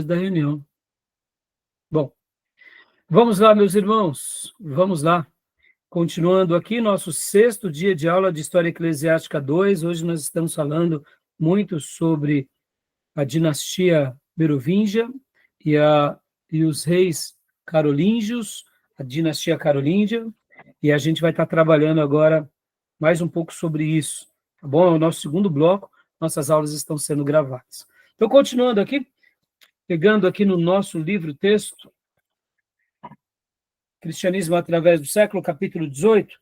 da reunião. Bom, vamos lá, meus irmãos, vamos lá. Continuando aqui, nosso 6º dia de aula de História Eclesiástica 2. Hoje nós estamos falando muito sobre a dinastia merovingia e os reis carolíngios, a dinastia carolíngia, e a gente vai estar trabalhando agora mais um pouco sobre isso, tá bom? É o nosso 2º bloco, nossas aulas estão sendo gravadas. Então, continuando aqui, pegando aqui no nosso livro-texto, Cristianismo através do século, capítulo 18,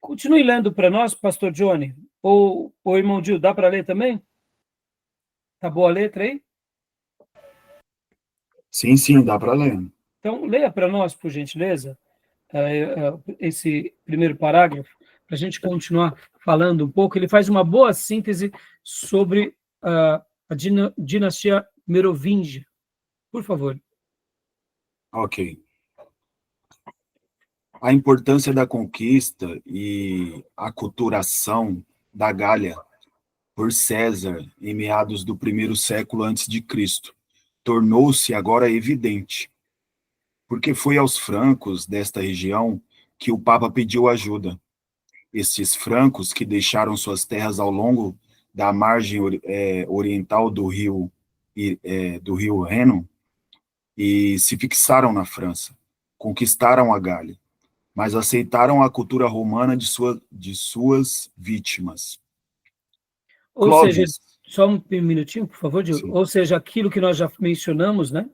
continue lendo para nós, pastor Johnny, ou irmão Gil, dá para ler também? Tá boa a letra aí? Sim, dá para ler. Então, leia para nós, por gentileza, esse primeiro parágrafo, para a gente continuar falando um pouco. Ele faz uma boa síntese sobre a dinastia merovingia. Por favor. Ok. A importância da conquista e aculturação da Gália por César em meados do 1º século antes de Cristo tornou-se agora evidente, porque foi aos francos desta região que o Papa pediu ajuda. Estes francos que deixaram suas terras ao longo da margem oriental do rio Reno e se fixaram na França, conquistaram a Gália, mas aceitaram a cultura romana de suas vítimas. Ou seja, Clovis, só um minutinho, por favor, Gil. sim, Ou seja, aquilo que nós já mencionamos, né?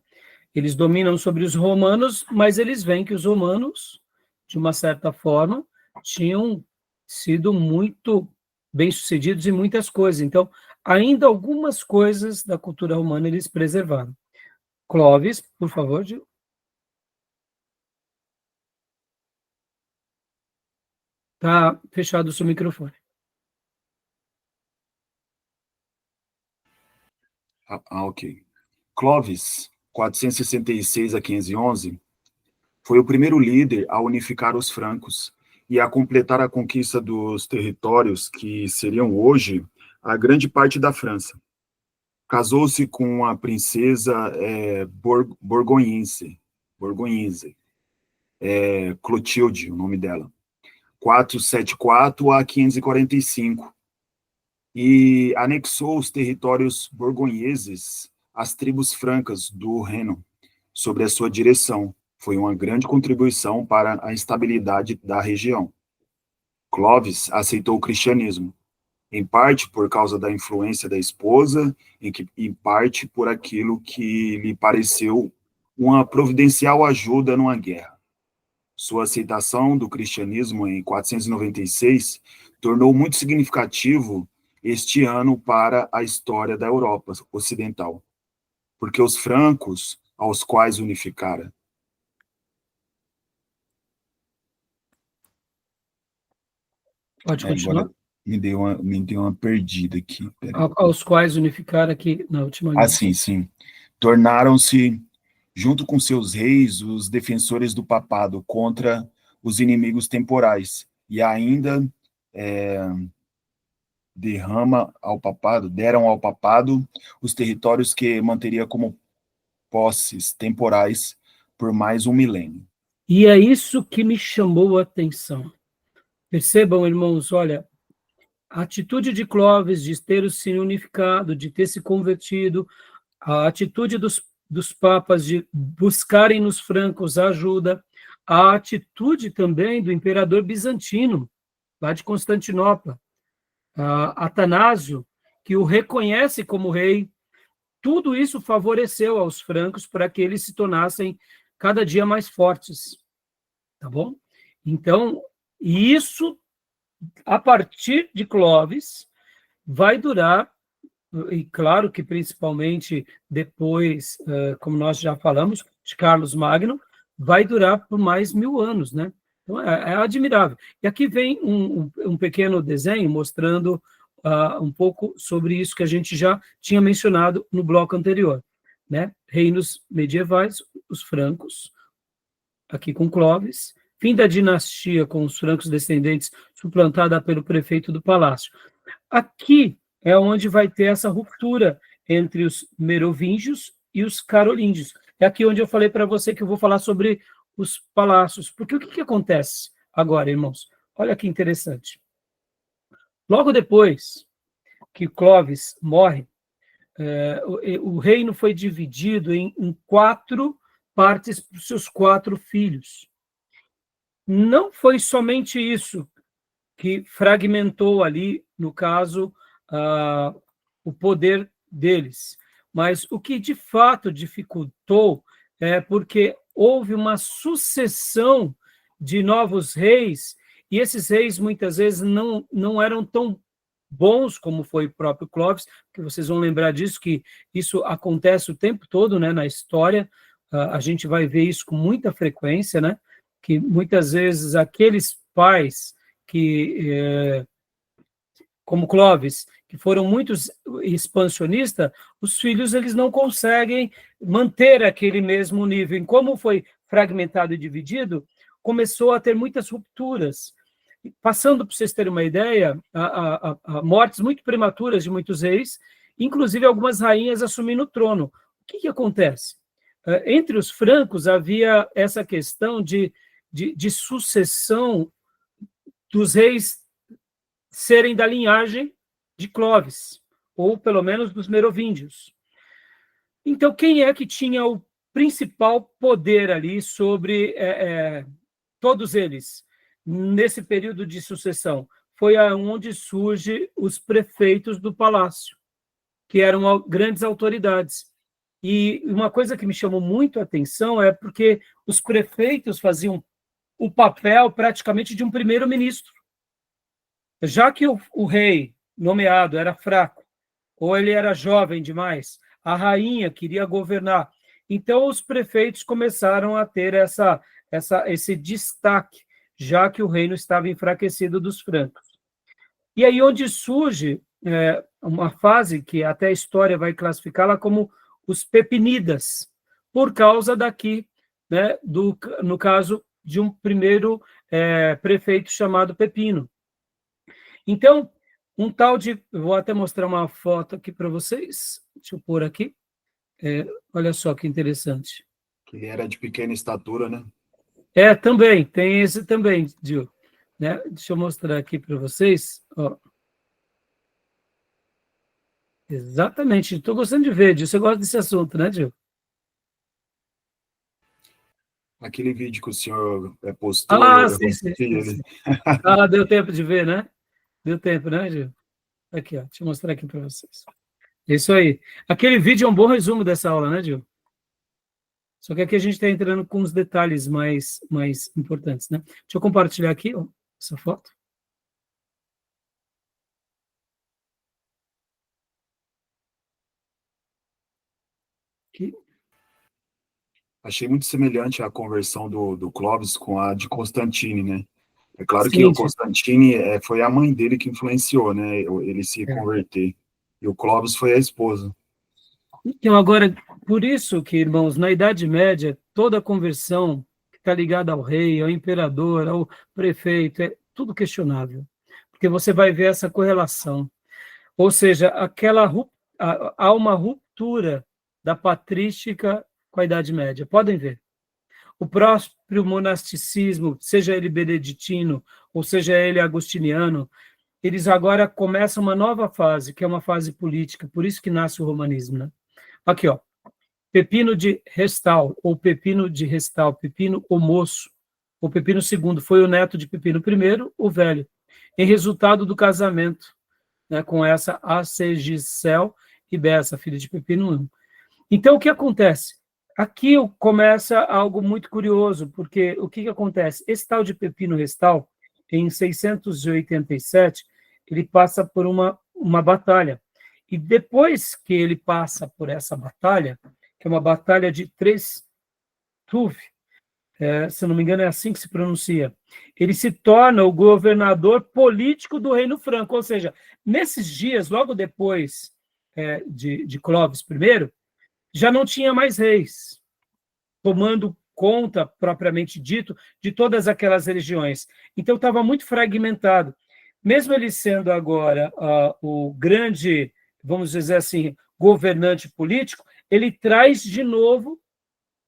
Eles dominam sobre os romanos, mas eles veem que os romanos, de uma certa forma, tinham sido muito bem-sucedidos em muitas coisas. Então, ainda algumas coisas da cultura romana eles preservaram. Clovis, por favor, Gil. Está fechado o seu microfone. ok. Clovis, 466 a 511, foi o primeiro líder a unificar os francos e a completar a conquista dos territórios que seriam hoje a grande parte da França. Casou-se com a princesa Borgonhense, Clotilde, o nome dela, 474 a 545, e anexou os territórios borgonheses às tribos francas do Reno, sob a sua direção. Foi uma grande contribuição para a estabilidade da região. Clovis aceitou o cristianismo, em parte por causa da influência da esposa, em parte por aquilo que lhe pareceu uma providencial ajuda numa guerra. Sua aceitação do cristianismo em 496 tornou muito significativo este ano para a história da Europa Ocidental, porque os francos, aos quais unificara. Pode continuar. Agora me deu uma perdida aqui. Aos quais unificaram aqui na última linha. Sim. Tornaram-se, junto com seus reis, os defensores do papado contra os inimigos temporais, e ainda deram ao papado os territórios que manteria como posses temporais por mais um milênio. E é isso que me chamou a atenção. Percebam, irmãos, olha, a atitude de Clovis de ter se unificado, de ter se convertido, a atitude dos papas de buscarem nos francos ajuda, a atitude também do imperador bizantino, lá de Constantinopla, Atanásio, que o reconhece como rei. Tudo isso favoreceu aos francos para que eles se tornassem cada dia mais fortes, tá bom? Então, isso, a partir de Clovis, vai durar, e claro que principalmente depois, como nós já falamos, de Carlos Magno, vai durar por mais 1000 anos, né? Então, é admirável. E aqui vem um pequeno desenho mostrando um pouco sobre isso que a gente já tinha mencionado no bloco anterior, né? Reinos medievais, os francos, aqui com Clovis, fim da dinastia com os francos descendentes, suplantada pelo prefeito do palácio. Aqui é onde vai ter essa ruptura entre os merovingios e os carolíngios. É aqui onde eu falei para você que eu vou falar sobre os palácios. Porque o que acontece agora, irmãos? Olha que interessante. Logo depois que Clovis morre, o reino foi dividido em 4 partes para os seus 4 filhos. Não foi somente isso que fragmentou ali, no caso, o poder deles, mas o que de fato dificultou é porque houve uma sucessão de novos reis, e esses reis muitas vezes não eram tão bons como foi o próprio Clovis, que vocês vão lembrar disso, que isso acontece o tempo todo, né, na história. A gente vai ver isso com muita frequência, né, que muitas vezes aqueles pais que, como Clovis, que foram muito expansionistas, os filhos eles não conseguem manter aquele mesmo nível. E como foi fragmentado e dividido, começou a ter muitas rupturas. Passando para vocês terem uma ideia, a mortes muito prematuras de muitos reis, inclusive algumas rainhas assumindo o trono. O que acontece? Entre os francos havia essa questão de sucessão dos reis serem da linhagem de Clovis, ou pelo menos dos merovíngios. Então, quem é que tinha o principal poder ali sobre todos eles, nesse período de sucessão? Foi onde surgem os prefeitos do palácio, que eram grandes autoridades. E uma coisa que me chamou muito a atenção é porque os prefeitos faziam o papel praticamente de um primeiro-ministro. Já que o rei nomeado era fraco, ou ele era jovem demais, a rainha queria governar. Então, os prefeitos começaram a ter esse destaque, já que o reino estava enfraquecido dos francos. E aí onde surge uma fase que até a história vai classificá-la como os Pepinidas, por causa daqui, né, no caso de um primeiro prefeito chamado Pepino. Então, um tal de... Vou até mostrar uma foto aqui para vocês. Deixa eu pôr aqui. Olha só que interessante. Ele era de pequena estatura, né? Também, tem esse também, Gil. Né? Deixa eu mostrar aqui para vocês. Ó. Exatamente, estou gostando de ver, Gil. Você gosta desse assunto, né, Gil? Aquele vídeo que o senhor postou, sim. ele. Deu tempo de ver, né? Deu tempo, né, Gil? Aqui, ó, deixa eu mostrar aqui para vocês. Isso aí. Aquele vídeo é um bom resumo dessa aula, né, Gil? Só que aqui a gente está entrando com os detalhes mais importantes, né? Deixa eu compartilhar aqui, ó, essa foto. Aqui. Achei muito semelhante a conversão do Clovis com a de Constantine, né? É claro Sim, que o Constantine foi a mãe dele que influenciou, né? Ele se converter. E o Clovis foi a esposa. Então, agora, por isso que, irmãos, na Idade Média, toda conversão que está ligada ao rei, ao imperador, ao prefeito, é tudo questionável. Porque você vai ver essa correlação. Ou seja, há uma ruptura da patrística com a Idade Média. Podem ver. O próprio monasticismo, seja ele beneditino ou seja ele agostiniano, eles agora começam uma nova fase, que é uma fase política, por isso que nasce o romanismo, né? Aqui, ó, Pepino de Restal, ou Pepino de Restal, Pepino o Moço, ou Pepino II, foi o neto de Pepino I, o Velho, em resultado do casamento, né, com essa Acegicel e Bessa, filha de Pepino I. Então, o que acontece? Aqui começa algo muito curioso, porque o que acontece? Esse tal de Pepino Restal, em 687, ele passa por uma batalha. E depois que ele passa por essa batalha, que é uma batalha de Trestouf, se não me engano é assim que se pronuncia, ele se torna o governador político do Reino Franco. Ou seja, nesses dias, logo depois de Clovis I, já não tinha mais reis tomando conta, propriamente dito, de todas aquelas religiões. Então, estava muito fragmentado. Mesmo ele sendo agora o grande, vamos dizer assim, governante político, ele traz de novo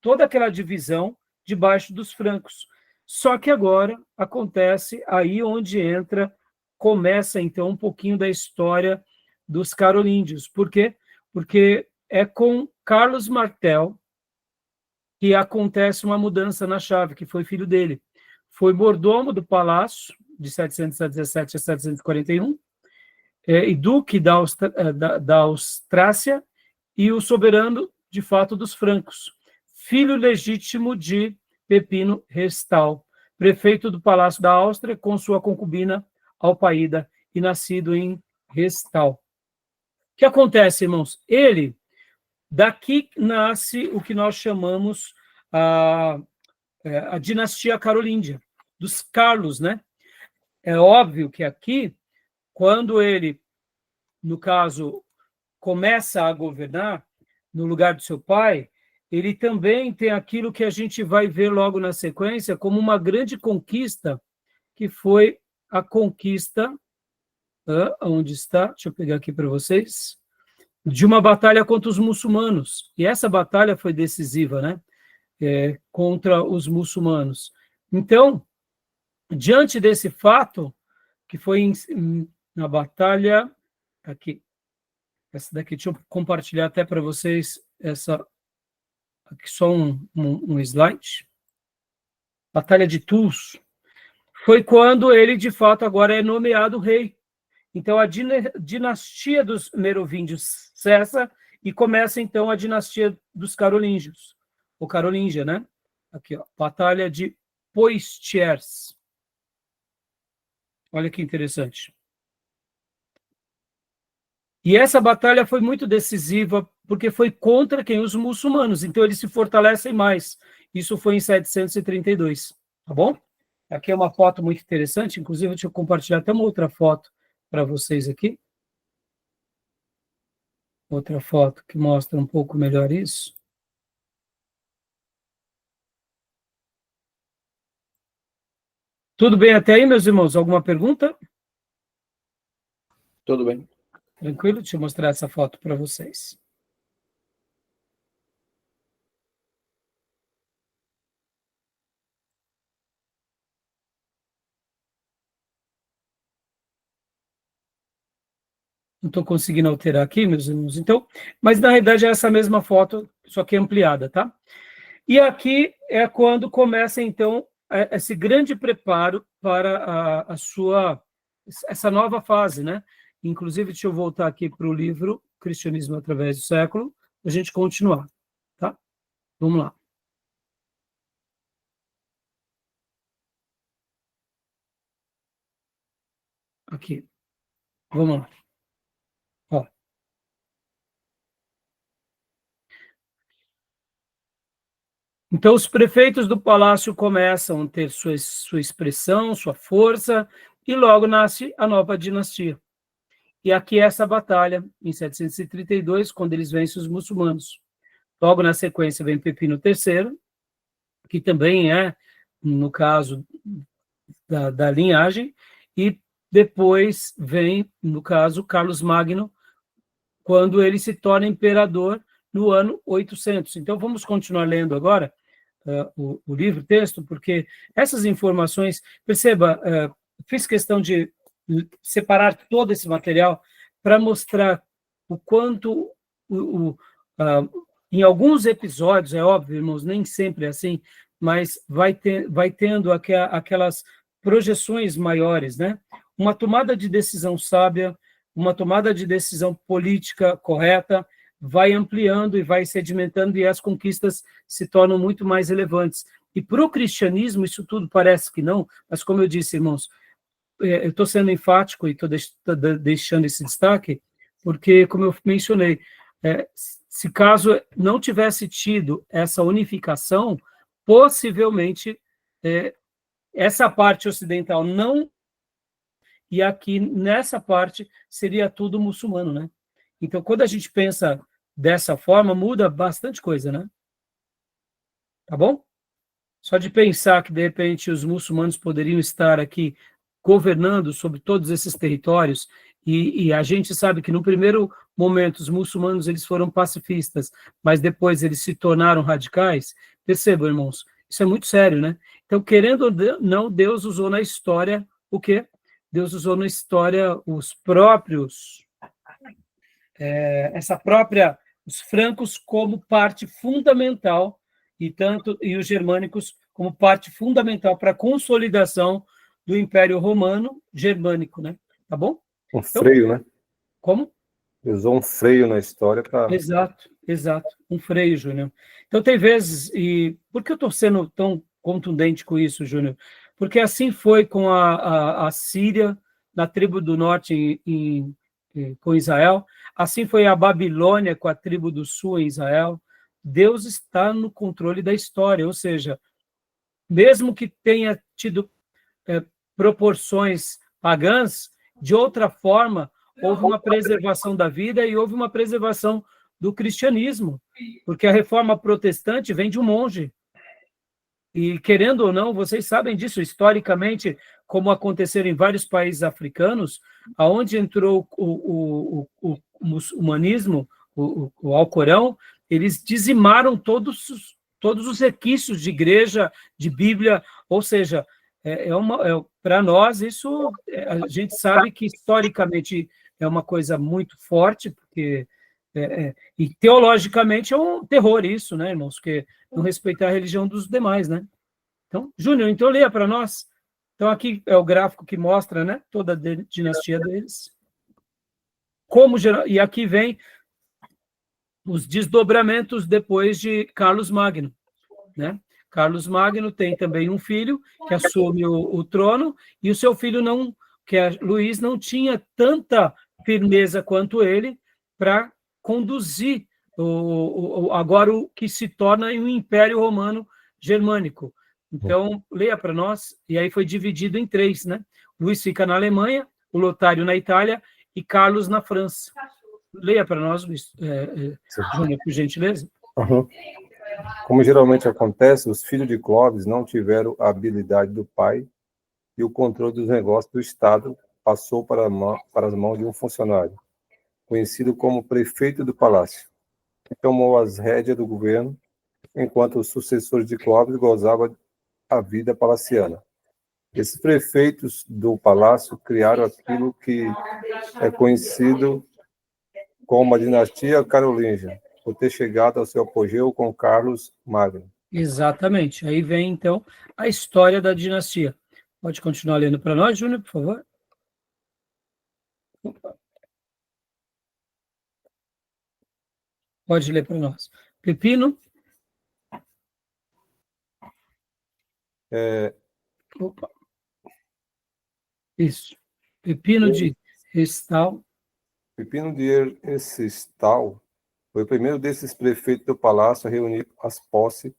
toda aquela divisão debaixo dos francos. Só que agora acontece aí onde começa então um pouquinho da história dos carolíngios. Por quê? Porque é com Carlos Martel que acontece uma mudança na chave, que foi filho dele. Foi mordomo do palácio, de 717 a 741, e duque da Austrácia, e o soberano, de fato, dos francos. Filho legítimo de Pepino Restal, prefeito do Palácio da Áustria, com sua concubina Alpaída, e nascido em Restal. O que acontece, irmãos? Daqui nasce o que nós chamamos a dinastia carolíngia, dos Carlos, né? É óbvio que aqui, quando ele, no caso, começa a governar no lugar do seu pai, ele também tem aquilo que a gente vai ver logo na sequência como uma grande conquista, que foi a conquista, onde está? Deixa eu pegar aqui para vocês, de uma batalha contra os muçulmanos. E essa batalha foi decisiva, né? Contra os muçulmanos. Então, diante desse fato, que foi na batalha, aqui, essa daqui, deixa eu compartilhar até para vocês, aqui só um slide. Batalha de Tours. Foi quando ele, de fato, agora é nomeado rei. Então, a dinastia dos merovíngios cessa e começa, então, a dinastia dos carolíngios. Ou carolíngia, né? Aqui, ó, Batalha de Poitiers. Olha que interessante. E essa batalha foi muito decisiva, porque foi contra quem? Os muçulmanos. Então, eles se fortalecem mais. Isso foi em 732, tá bom? Aqui é uma foto muito interessante, inclusive, deixa eu compartilhar até uma outra foto para vocês aqui. Outra foto que mostra um pouco melhor isso. Tudo bem até aí, meus irmãos? Alguma pergunta? Tudo bem. Tranquilo? Deixa eu mostrar essa foto para vocês. Não estou conseguindo alterar aqui, meus irmãos. Então, mas na realidade é essa mesma foto, só que ampliada, tá? E aqui é quando começa, então, esse grande preparo para essa nova fase, né? Inclusive, deixa eu voltar aqui para o livro Cristianismo através do século, para a gente continuar, tá? Vamos lá. Aqui. Vamos lá. Ó. Então, os prefeitos do palácio começam a ter sua expressão, sua força, e logo nasce a nova dinastia. E aqui é essa batalha, em 732, quando eles vencem os muçulmanos. Logo na sequência vem Pepino III, que também é, no caso da linhagem, e depois vem, no caso, Carlos Magno, quando ele se torna imperador no ano 800. Então, vamos continuar lendo agora o livro, o texto, porque essas informações, perceba, fiz questão de separar todo esse material para mostrar o quanto, em alguns episódios, é óbvio, irmãos, nem sempre é assim, mas vai tendo aquelas projeções maiores, né? Uma tomada de decisão sábia, uma tomada de decisão política correta, vai ampliando e vai sedimentando, e as conquistas se tornam muito mais relevantes. E para o cristianismo, isso tudo parece que não, mas como eu disse, irmãos, eu estou sendo enfático e estou deixando esse destaque, porque, como eu mencionei, se caso não tivesse tido essa unificação, possivelmente essa parte ocidental não, e aqui nessa parte seria tudo muçulmano, né? Então, quando a gente pensa dessa forma, muda bastante coisa, né? Tá bom? Só de pensar que, de repente, os muçulmanos poderiam estar aqui governando sobre todos esses territórios, e a gente sabe que no primeiro momento os muçulmanos eles foram pacifistas, mas depois eles se tornaram radicais, percebam, irmãos, isso é muito sério, né? Então, querendo ou não, Deus usou na história o quê? Deus usou na história os próprios, os francos como parte fundamental e os germânicos como parte fundamental para a consolidação do Império Romano Germânico, né? Tá bom? Um freio, né? Como? Usou um freio na história para... Exato. Um freio, Júnior. Então, tem vezes, e por que eu estou sendo tão contundente com isso, Júnior? Porque assim foi com a Síria, na tribo do norte com Israel, assim foi a Babilônia com a tribo do sul em Israel. Deus está no controle da história, ou seja, mesmo que tenha tido proporções pagãs, de outra forma, houve uma preservação da vida e houve uma preservação do cristianismo, porque a reforma protestante vem de um monge. E, querendo ou não, vocês sabem disso, historicamente, como aconteceu em vários países africanos, aonde entrou o muçulmanismo, o Alcorão, eles dizimaram todos os requisitos de igreja, de Bíblia, ou seja, para nós, isso, a gente sabe que historicamente é uma coisa muito forte, porque, e teologicamente é um terror isso, né, irmãos? Porque não respeitar a religião dos demais, né? Então, Júnior, então leia para nós. Então, aqui é o gráfico que mostra, né, toda a dinastia deles. E aqui vem os desdobramentos depois de Carlos Magno, né? Carlos Magno tem também um filho que assume o trono, e o seu filho Luís não tinha tanta firmeza quanto ele para conduzir agora o que se torna um Império Romano Germânico. Então, leia para nós, e aí foi dividido em 3, né? Luís fica na Alemanha, o Lotário na Itália e Carlos na França. Leia para nós, Luís, Júnior, por gentileza. Uhum. Como geralmente acontece, os filhos de Clovis não tiveram a habilidade do pai e o controle dos negócios do Estado passou para as mãos de um funcionário, conhecido como prefeito do palácio, que tomou as rédeas do governo, enquanto os sucessores de Clovis gozavam a vida palaciana. Esses prefeitos do palácio criaram aquilo que é conhecido como a dinastia carolíngia, por ter chegado ao seu apogeu com Carlos Magno. Exatamente. Aí vem, então, a história da dinastia. Pode continuar lendo para nós, Júnior, por favor? Pode ler para nós. Pepino. Opa. Isso. Pepino de Herstal. Pepino de Herstal foi o primeiro desses prefeitos do palácio a reunir as posses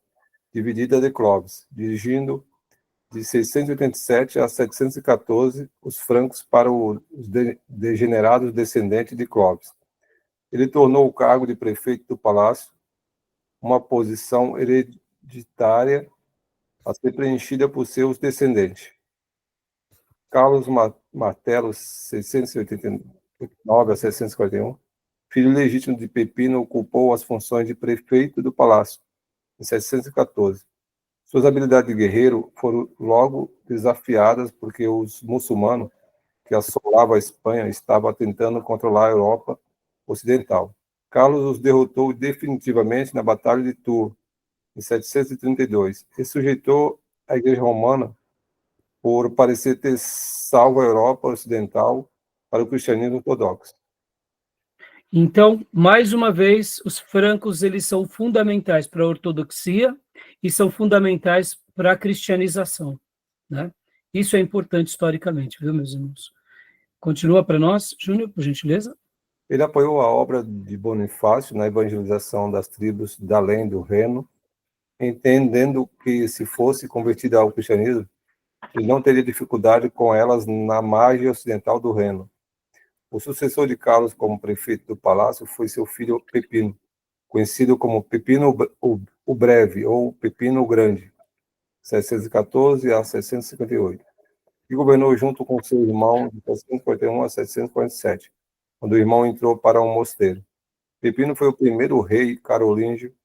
divididas de Clovis, dirigindo de 687 a 714 os francos para os degenerados descendentes de Clovis. Ele tornou o cargo de prefeito do palácio uma posição hereditária a ser preenchida por seus descendentes. Carlos Martelo, 689 a 641, filho legítimo de Pepino, ocupou as funções de prefeito do palácio em 714. Suas habilidades de guerreiro foram logo desafiadas porque os muçulmanos que assolavam a Espanha estavam tentando controlar a Europa Ocidental. Carlos os derrotou definitivamente na Batalha de Tours, em 732, e sujeitou a Igreja Romana por parecer ter salvo a Europa Ocidental para o cristianismo ortodoxo. Então, mais uma vez, os francos eles são fundamentais para a ortodoxia e são fundamentais para a cristianização, né? Isso é importante historicamente, viu, meus irmãos? Continua para nós, Júnior, por gentileza. Ele apoiou a obra de Bonifácio na evangelização das tribos da além do Reno, entendendo que, se fosse convertido ao cristianismo, ele não teria dificuldade com elas na margem ocidental do Reno. O sucessor de Carlos como prefeito do palácio foi seu filho Pepino, conhecido como Pepino o Breve ou Pepino o Grande, 714 a 758, e governou junto com seu irmão de 741 a 747. quando o irmão entrou para um mosteiro. Pepino foi o primeiro rei carolíngio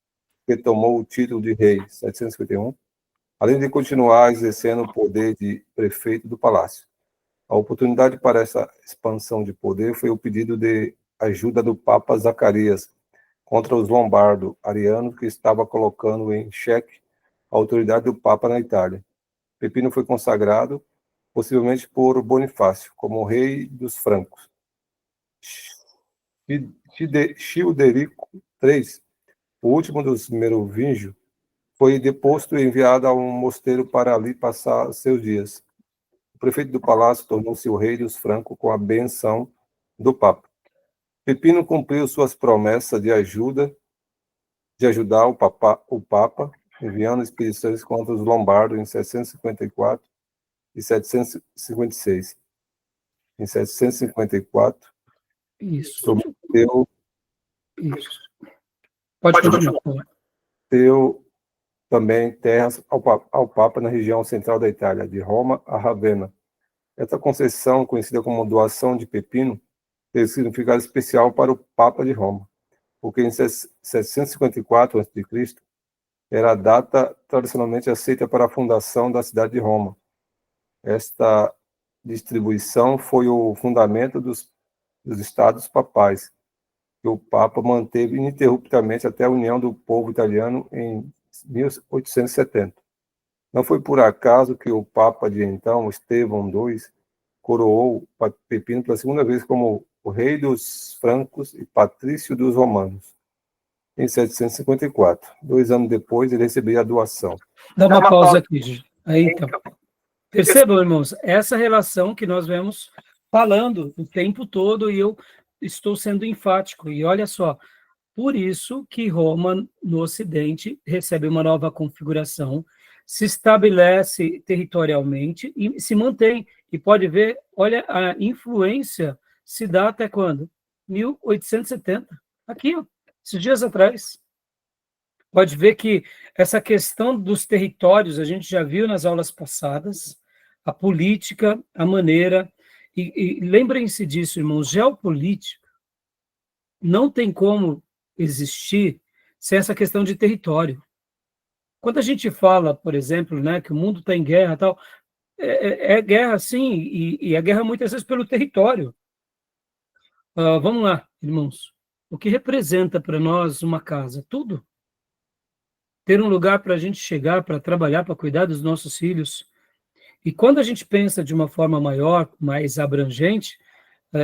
que tomou o título de rei, 751, além de continuar exercendo o poder de prefeito do palácio. A oportunidade para essa expansão de poder foi o pedido de ajuda do Papa Zacarias contra os lombardo-arianos, que estava colocando em xeque a autoridade do Papa na Itália. Pepino foi consagrado, possivelmente por Bonifácio, como rei dos francos. Childerico III, o último dos merovingios, foi deposto e enviado a um mosteiro para ali passar seus dias. O prefeito do palácio tornou-se o rei dos francos com a benção do Papa. Pepino cumpriu suas promessas de ajudar o Papa, enviando expedições contra os lombardos em 754 e 756. Em 754, Isso. prometeu Isso. Pode continuar. deu também terras ao Papa na região central da Itália, de Roma a Ravenna. Essa concessão, conhecida como doação de Pepino, teve significado especial para o Papa de Roma, porque em 754 a.C. era a data tradicionalmente aceita para a fundação da cidade de Roma. Esta distribuição foi o fundamento dos estados papais, que o Papa manteve ininterruptamente até a união do povo italiano em 1870. Não foi por acaso que o Papa de então, Estevão II, coroou Pepino pela segunda vez como o rei dos francos e patrício dos romanos, em 754. 2 anos depois, ele recebeu a doação. Dá uma pausa aqui, gente. Aí, então. Percebam, irmãos, essa relação que nós vemos falando o tempo todo, e eu estou sendo enfático. E olha só, por isso que Roma, no Ocidente, recebe uma nova configuração, se estabelece territorialmente e se mantém. E pode ver, olha, a influência se dá até quando? 1870. Aqui, ó, esses dias atrás. Pode ver que essa questão dos territórios, a gente já viu nas aulas passadas, a política, a maneira, e lembrem-se disso, irmãos, geopolítica não tem como existir sem essa questão de território. Quando a gente fala, por exemplo, né, que o mundo está em guerra, tal, é guerra sim, e é guerra muitas vezes pelo território. Vamos lá, irmãos. O que representa para nós uma casa? Tudo. Ter um lugar para a gente chegar, para trabalhar, para cuidar dos nossos filhos. E quando a gente pensa de uma forma maior, mais abrangente,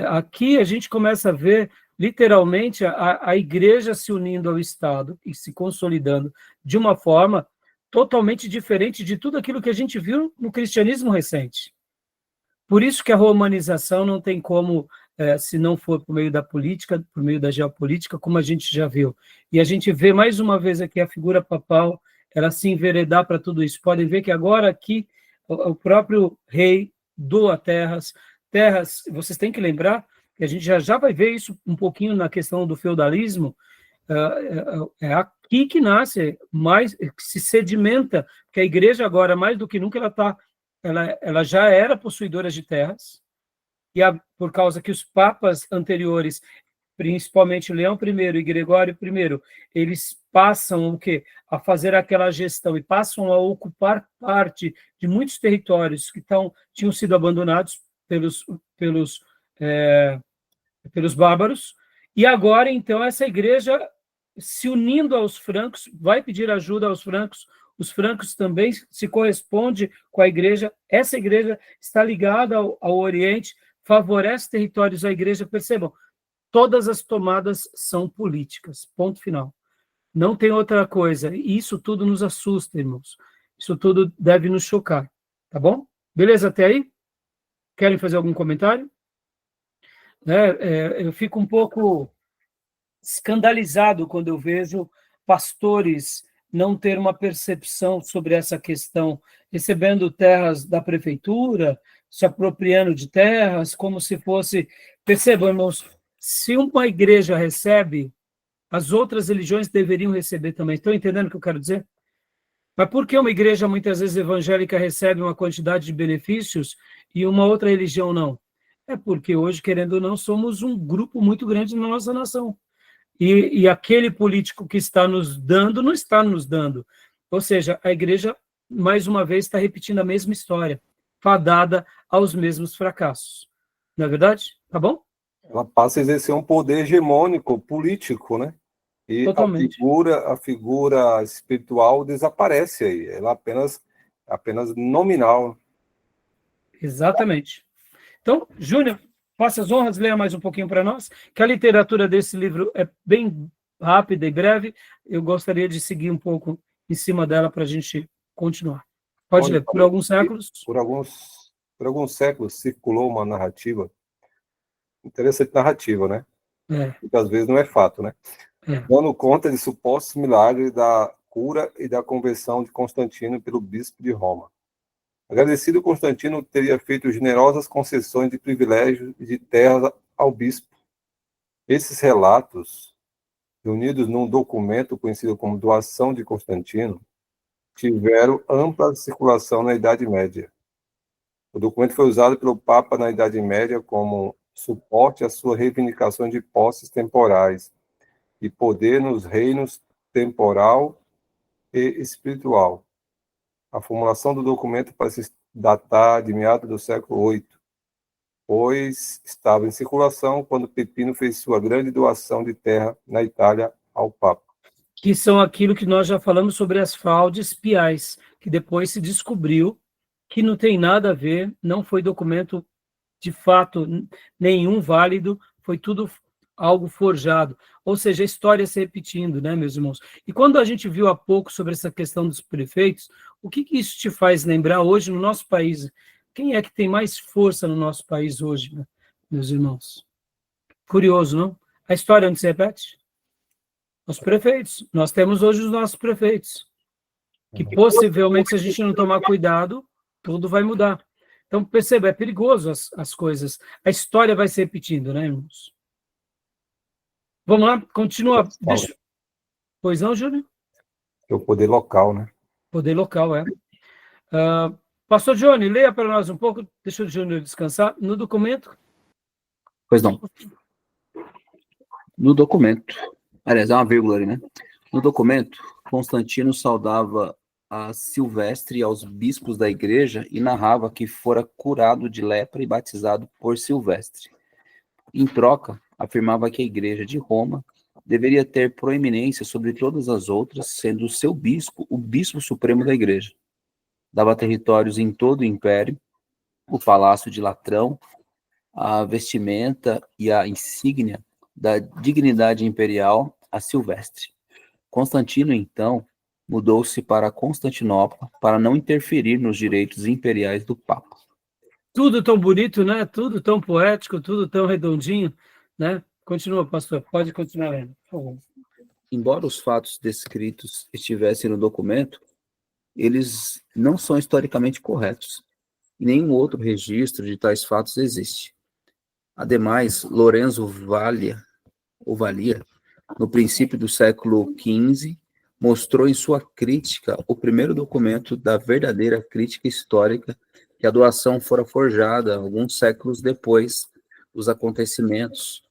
aqui a gente começa a ver literalmente a igreja se unindo ao Estado e se consolidando de uma forma totalmente diferente de tudo aquilo que a gente viu no cristianismo recente. Por isso que a romanização não tem como, se não for por meio da política, por meio da geopolítica, como a gente já viu. E a gente vê mais uma vez aqui a figura papal, ela se enveredar para tudo isso. Podem ver que agora aqui o próprio rei doa terras, vocês têm que lembrar que a gente já vai ver isso um pouquinho na questão do feudalismo, é aqui que nasce, mais, que se sedimenta, que a igreja agora, mais do que nunca, ela já era possuidora de terras, e por causa que os papas anteriores, principalmente Leão I e Gregório I, eles passam o quê? A fazer aquela gestão e passam a ocupar parte de muitos territórios que tinham sido abandonados pelos bárbaros, e agora, então, essa igreja, se unindo aos francos, vai pedir ajuda aos francos, os francos também se correspondem com a igreja, essa igreja está ligada ao Oriente, favorece territórios à igreja, percebam, todas as tomadas são políticas, ponto final. Não tem outra coisa, e isso tudo nos assusta, irmãos, isso tudo deve nos chocar, tá bom? Beleza até aí? Querem fazer algum comentário? Eu fico um pouco escandalizado quando eu vejo pastores não ter uma percepção sobre essa questão, recebendo terras da prefeitura, se apropriando de terras, como se fosse... Percebam, irmãos, se uma igreja recebe, as outras religiões deveriam receber também. Estão entendendo o que eu quero dizer? Mas por que uma igreja, muitas vezes evangélica, recebe uma quantidade de benefícios e uma outra religião não? É porque hoje, querendo ou não, somos um grupo muito grande na nossa nação. E aquele político que está nos dando, não está nos dando. Ou seja, a igreja, mais uma vez, está repetindo a mesma história, fadada aos mesmos fracassos. Não é verdade? Tá bom? Ela passa a exercer um poder hegemônico político, né? E Totalmente. a figura espiritual desaparece aí. Ela apenas nominal. Exatamente. Então, Júnior, faça as honras, leia mais um pouquinho para nós, que a literatura desse livro é bem rápida e breve. Eu gostaria de seguir um pouco em cima dela para a gente continuar. Pode Olha, ler. Por alguns séculos. por alguns séculos circulou uma narrativa, interessante narrativa, né? Muitas vezes não é fato, né? Dando conta de supostos milagres da cura e da conversão de Constantino pelo bispo de Roma. Agradecido, Constantino teria feito generosas concessões de privilégios e de terras ao bispo. Esses relatos, reunidos num documento conhecido como Doação de Constantino, tiveram ampla circulação na Idade Média. O documento foi usado pelo Papa na Idade Média como suporte à sua reivindicação de posses temporais e poder nos reinos temporal e espiritual. A formulação do documento parece datar de meados do século VIII, pois estava em circulação quando Pepino fez sua grande doação de terra na Itália ao Papa. Que são aquilo que nós já falamos sobre as fraudes piais, que depois se descobriu que não tem nada a ver, não foi documento de fato nenhum válido, foi tudo algo forjado. Ou seja, a história se repetindo, né, meus irmãos? E quando a gente viu há pouco sobre essa questão dos prefeitos, o que isso te faz lembrar hoje no nosso país? Quem é que tem mais força no nosso país hoje, né, meus irmãos? Curioso, não? A história não se repete? Os prefeitos. Nós temos hoje os nossos prefeitos, que possivelmente, se a gente não tomar cuidado, tudo vai mudar. Então, perceba, é perigoso as coisas. A história vai se repetindo, né, irmãos? Vamos lá, continua. Pois não, Júlio? É o poder local, né? Poder local, é. Pastor Johnny, leia para nós um pouco, deixa o Júnior descansar. No documento. Pois não. No documento, aliás, há uma vírgula ali, né? No documento, Constantino saudava a Silvestre e aos bispos da igreja e narrava que fora curado de lepra e batizado por Silvestre. Em troca, afirmava que a igreja de Roma deveria ter proeminência sobre todas as outras, sendo o seu bispo o bispo supremo da igreja. Dava territórios em todo o império, o palácio de Latrão, a vestimenta e a insígnia da dignidade imperial a Silvestre. Constantino, então, mudou-se para Constantinopla para não interferir nos direitos imperiais do Papa. Tudo tão bonito, né? Tudo tão poético, tudo tão redondinho, né? Continua, pastor. Pode continuar lendo, por favor. Embora os fatos descritos estivessem no documento, eles não são historicamente corretos. E nenhum outro registro de tais fatos existe. Ademais, Lorenzo Valia, no princípio do século XV, mostrou em sua crítica o primeiro documento da verdadeira crítica histórica que a doação fora forjada alguns séculos depois dos acontecimentos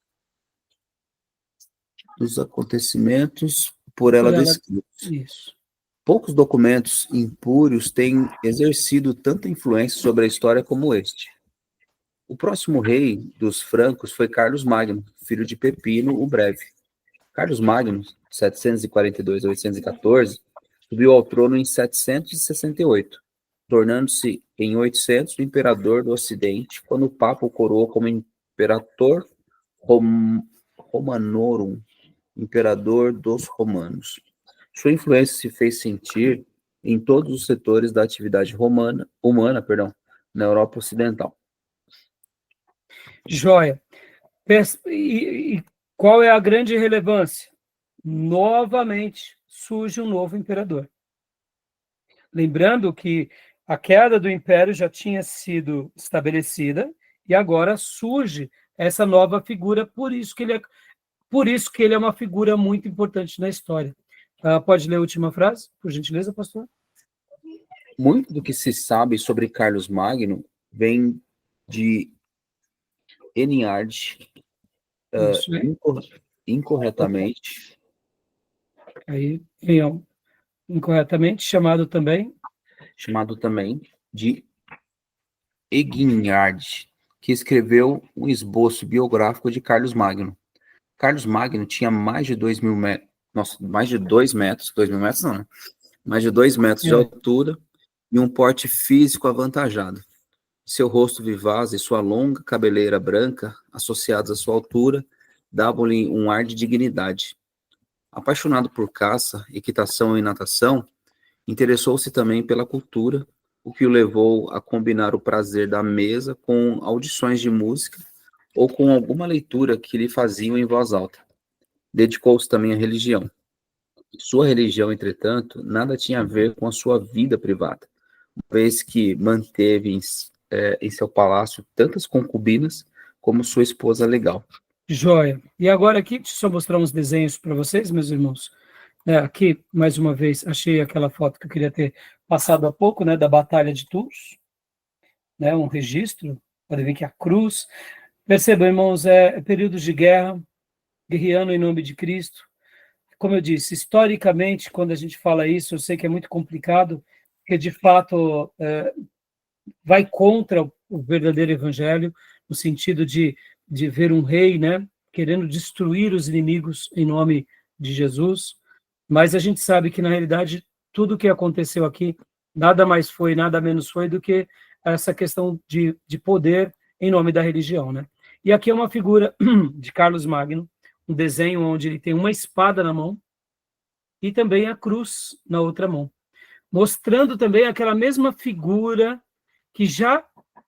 por ela descritos. Isso. Poucos documentos impúrios têm exercido tanta influência sobre a história como este. O próximo rei dos francos foi Carlos Magno, filho de Pepino o Breve. Carlos Magno, 742 a 814, subiu ao trono em 768, tornando-se em 800 o imperador do Ocidente, quando o Papa o coroou como Imperator Romanorum, imperador dos romanos. Sua influência se fez sentir em todos os setores da atividade humana, na Europa Ocidental. Joia. E qual é a grande relevância? Novamente surge um novo imperador. Lembrando que a queda do império já tinha sido estabelecida e agora surge essa nova figura, por isso que ele é uma figura muito importante na história. Pode ler a última frase, por gentileza, pastor? Muito do que se sabe sobre Carlos Magno vem de Enyard, Isso aí. incorretamente, Aí, incorretamente chamado também. chamado também de Eginhard, que escreveu um esboço biográfico de Carlos Magno. Carlos Magno tinha mais de 2.000 metros, nossa, mais de 2 metros, 2.000 metros não, né? Mais de 2 metros de altura e um porte físico avantajado. Seu rosto vivaz e sua longa cabeleira branca, associados à sua altura, davam-lhe um ar de dignidade. Apaixonado por caça, equitação e natação, interessou-se também pela cultura, o que o levou a combinar o prazer da mesa com audições de música ou com alguma leitura que lhe faziam em voz alta. Dedicou-se também à religião. Sua religião, entretanto, nada tinha a ver com a sua vida privada, uma vez que manteve em seu palácio tantas concubinas como sua esposa legal. Joia. E agora aqui, deixa eu só mostrar uns desenhos para vocês, meus irmãos. Aqui, mais uma vez, achei aquela foto que eu queria ter passado há pouco, né, da Batalha de Tours, né, um registro, pode ver que a cruz. Percebam, irmãos, períodos de guerra, guerreando em nome de Cristo. Como eu disse, historicamente, quando a gente fala isso, eu sei que é muito complicado, porque de fato vai contra o verdadeiro evangelho, no sentido de ver um rei, né, querendo destruir os inimigos em nome de Jesus, mas a gente sabe que, na realidade, tudo o que aconteceu aqui, nada mais foi, nada menos foi do que essa questão de poder em nome da religião, né? E aqui é uma figura de Carlos Magno, um desenho onde ele tem uma espada na mão e também a cruz na outra mão, mostrando também aquela mesma figura que já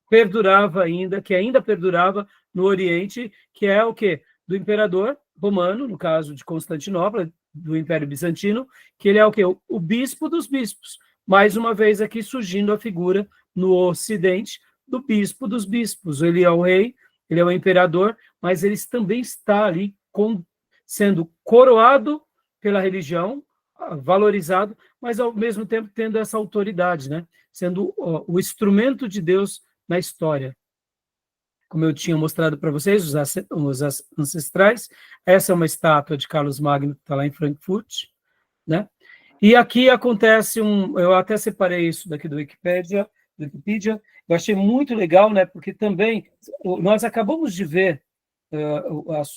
perdurava ainda, que ainda perdurava no Oriente, que é o quê? Do imperador romano, no caso de Constantinopla, do Império Bizantino, que ele é o quê? O bispo dos bispos. Mais uma vez aqui surgindo a figura no Ocidente do bispo dos bispos. Ele é o rei, ele é o imperador, mas ele também está ali sendo coroado pela religião, valorizado, mas ao mesmo tempo tendo essa autoridade, né? Sendo o instrumento de Deus na história. Como eu tinha mostrado para vocês, os ancestrais, essa é uma estátua de Carlos Magno, que está lá em Frankfurt, né? E aqui acontece eu até separei isso daqui do Wikipedia, eu achei muito legal, né? Porque também nós acabamos de ver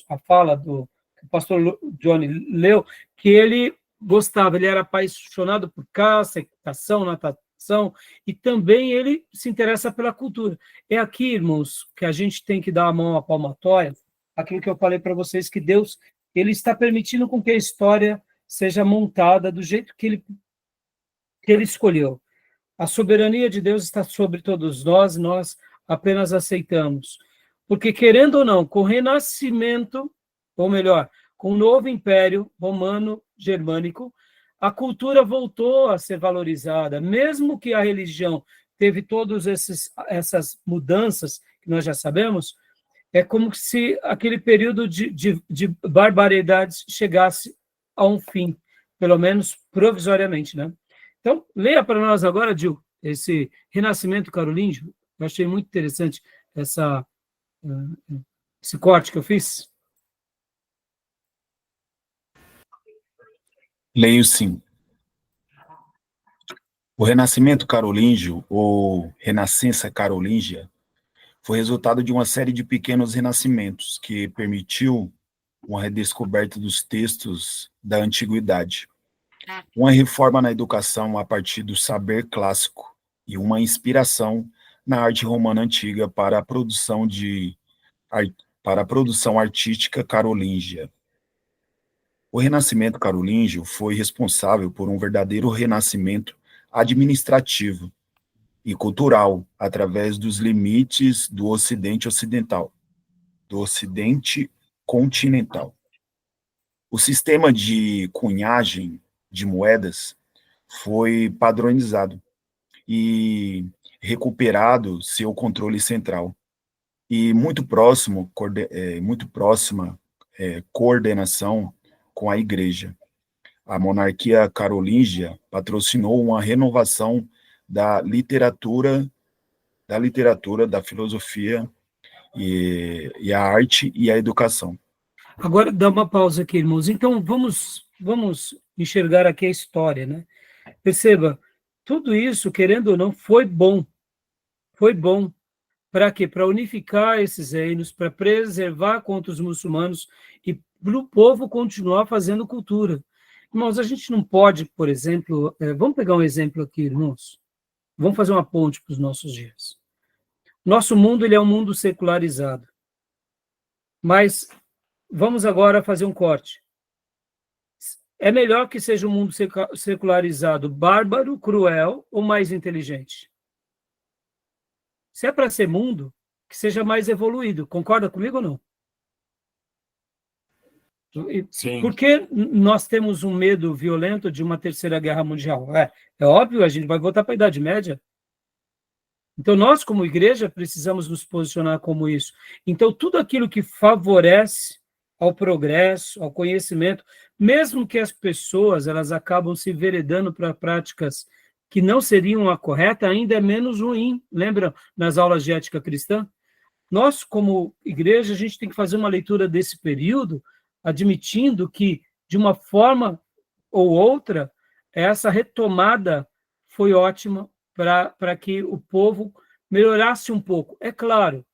a fala do pastor Johnny leu, que ele gostava, ele era apaixonado por caça, equitação, natação, e também ele se interessa pela cultura. É aqui, irmãos, que a gente tem que dar a mão à palmatória, aquilo que eu falei para vocês, que Deus ele está permitindo com que a história seja montada do jeito que ele escolheu. A soberania de Deus está sobre todos nós, e nós apenas aceitamos. Porque, querendo ou não, com o renascimento, ou melhor, com o novo império romano-germânico, a cultura voltou a ser valorizada, mesmo que a religião teve todas essas mudanças, que nós já sabemos, é como se aquele período de barbaridades chegasse a um fim, pelo menos provisoriamente, né? Então, leia para nós agora, Gil, esse Renascimento Carolíngio. Eu achei muito interessante esse corte que eu fiz. Leio sim. O Renascimento Carolíngio, ou Renascença Carolíngia, foi resultado de uma série de pequenos renascimentos que permitiu uma redescoberta dos textos da antiguidade, uma reforma na educação a partir do saber clássico e uma inspiração na arte romana antiga para a produção artística carolíngia. O Renascimento carolíngio foi responsável por um verdadeiro renascimento administrativo e cultural através dos limites do Ocidente continental. O sistema de cunhagem de moedas foi padronizado e recuperado seu controle central e muito próxima coordenação com a Igreja. A monarquia carolíngia patrocinou uma renovação da literatura, da filosofia e a arte e a educação. Agora, dá uma pausa aqui, irmãos. Então, vamos enxergar aqui a história, né? Perceba, tudo isso, querendo ou não, foi bom. Foi bom. Para quê? Para unificar esses reinos, para preservar contra os muçulmanos e para o povo continuar fazendo cultura. Irmãos, a gente não pode, por exemplo, vamos pegar um exemplo aqui, irmãos. Vamos fazer uma ponte para os nossos dias. Nosso mundo, ele é um mundo secularizado. Mas vamos agora fazer um corte. É melhor que seja um mundo secularizado bárbaro, cruel ou mais inteligente? Se é para ser mundo, que seja mais evoluído. Concorda comigo ou não? Sim. Por que nós temos um medo violento de uma terceira guerra mundial? É óbvio, a gente vai voltar para a Idade Média. Então, nós, como igreja, precisamos nos posicionar como isso. Então, tudo aquilo que favorece ao progresso, ao conhecimento, mesmo que as pessoas elas acabam se enveredando para práticas que não seriam a correta, ainda é menos ruim. Lembra nas aulas de ética cristã? Nós, como igreja, a gente tem que fazer uma leitura desse período, admitindo que, de uma forma ou outra, essa retomada foi ótima para que o povo melhorasse um pouco. É claro,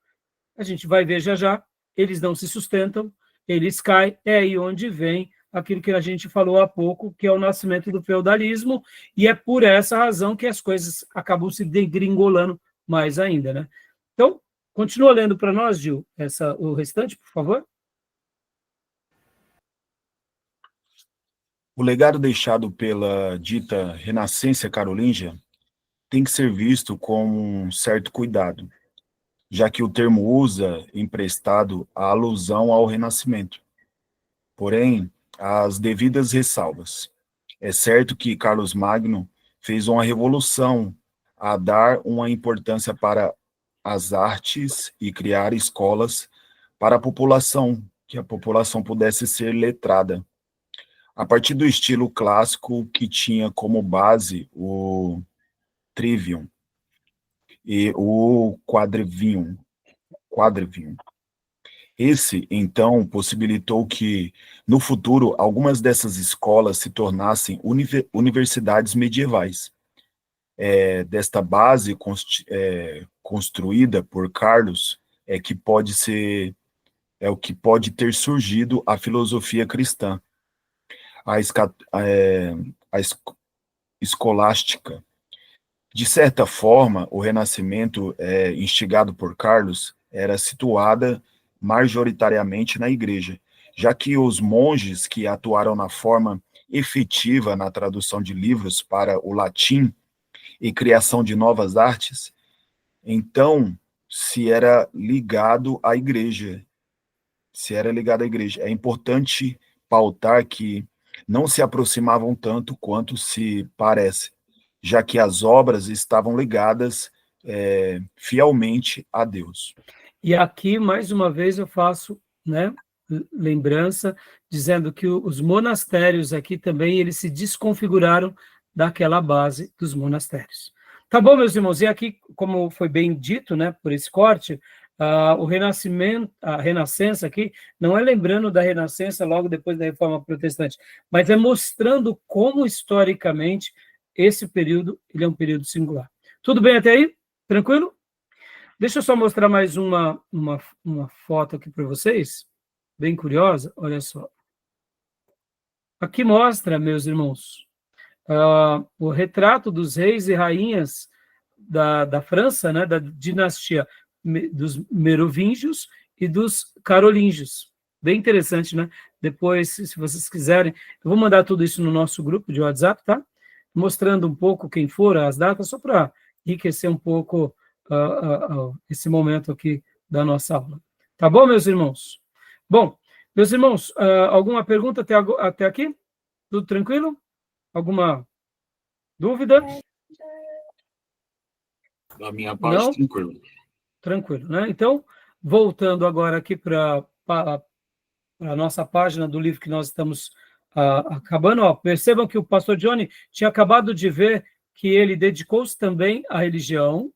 a gente vai ver já, eles não se sustentam, eles caem, é aí onde vem aquilo que a gente falou há pouco, que é o nascimento do feudalismo, e é por essa razão que as coisas acabam se degringolando mais ainda, né? Então, continua lendo para nós, Gil, o restante, por favor. O legado deixado pela dita Renascença carolíngia tem que ser visto com um certo cuidado, já que o termo usa emprestado a alusão ao Renascimento. Porém, as devidas ressalvas. É certo que Carlos Magno fez uma revolução a dar uma importância para as artes e criar escolas para a população, que a população pudesse ser letrada. A partir do estilo clássico que tinha como base o trivium e o quadrivium. Esse, então, possibilitou que, no futuro, algumas dessas escolas se tornassem universidades medievais. Desta base construída por Carlos é o que pode ter surgido a filosofia cristã, a escolástica. De certa forma, o Renascimento, instigado por Carlos, era situada majoritariamente na igreja, já que os monges que atuaram na forma efetiva na tradução de livros para o latim e criação de novas artes, então se era ligado à igreja. É importante pautar que não se aproximavam tanto quanto se parece, já que as obras estavam ligadas fielmente a Deus. E aqui, mais uma vez, eu faço, né, lembrança, dizendo que os monastérios aqui também, eles se desconfiguraram daquela base dos monastérios. Tá bom, meus irmãos? E aqui, como foi bem dito, né, por esse corte, o Renascimento, a Renascença aqui, não é lembrando da Renascença logo depois da Reforma Protestante, mas é mostrando como, historicamente, esse período ele é um período singular. Tudo bem até aí? Tranquilo? Deixa eu só mostrar mais uma foto aqui para vocês, bem curiosa, olha só. Aqui mostra, meus irmãos, o retrato dos reis e rainhas da França, né, da dinastia dos Merovingios e dos Carolíngios. Bem interessante, né? Depois, se vocês quiserem, eu vou mandar tudo isso no nosso grupo de WhatsApp, tá? Mostrando um pouco quem foram as datas, só para enriquecer um pouco esse momento aqui da nossa aula. Tá bom, meus irmãos? Bom, meus irmãos, alguma pergunta até aqui? Tudo tranquilo? Alguma dúvida? Da minha parte, não? Tranquilo. Tranquilo, né? Então, voltando agora aqui para a nossa página do livro que nós estamos acabando, percebam que o pastor Johnny tinha acabado de ver que ele dedicou-se também à religião,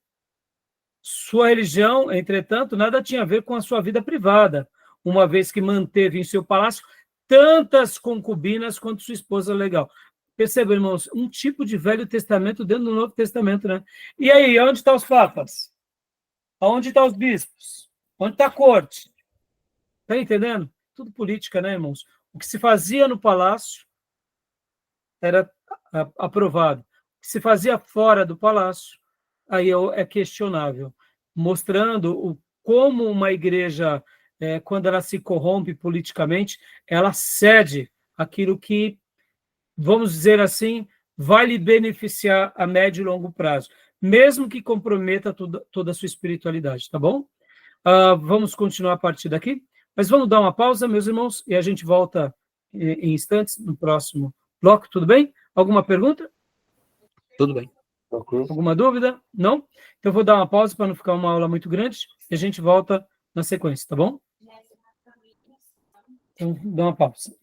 Sua religião, entretanto, nada tinha a ver com a sua vida privada, uma vez que manteve em seu palácio tantas concubinas quanto sua esposa legal. Percebam, irmãos, um tipo de Velho Testamento dentro do Novo Testamento, né? E aí, onde estão os papas? Onde estão os bispos? Onde está a corte? Está entendendo? Tudo política, né, irmãos? O que se fazia no palácio era aprovado. O que se fazia fora do palácio, aí é questionável, mostrando como uma igreja, quando ela se corrompe politicamente, ela cede aquilo que, vamos dizer assim, vai lhe beneficiar a médio e longo prazo, mesmo que comprometa toda a sua espiritualidade, tá bom? Vamos continuar a partir daqui, mas vamos dar uma pausa, meus irmãos, e a gente volta em instantes no próximo bloco, tudo bem? Alguma pergunta? Tudo bem. Alguma dúvida? Não? Então eu vou dar uma pausa para não ficar uma aula muito grande e a gente volta na sequência, tá bom? Então, dá uma pausa.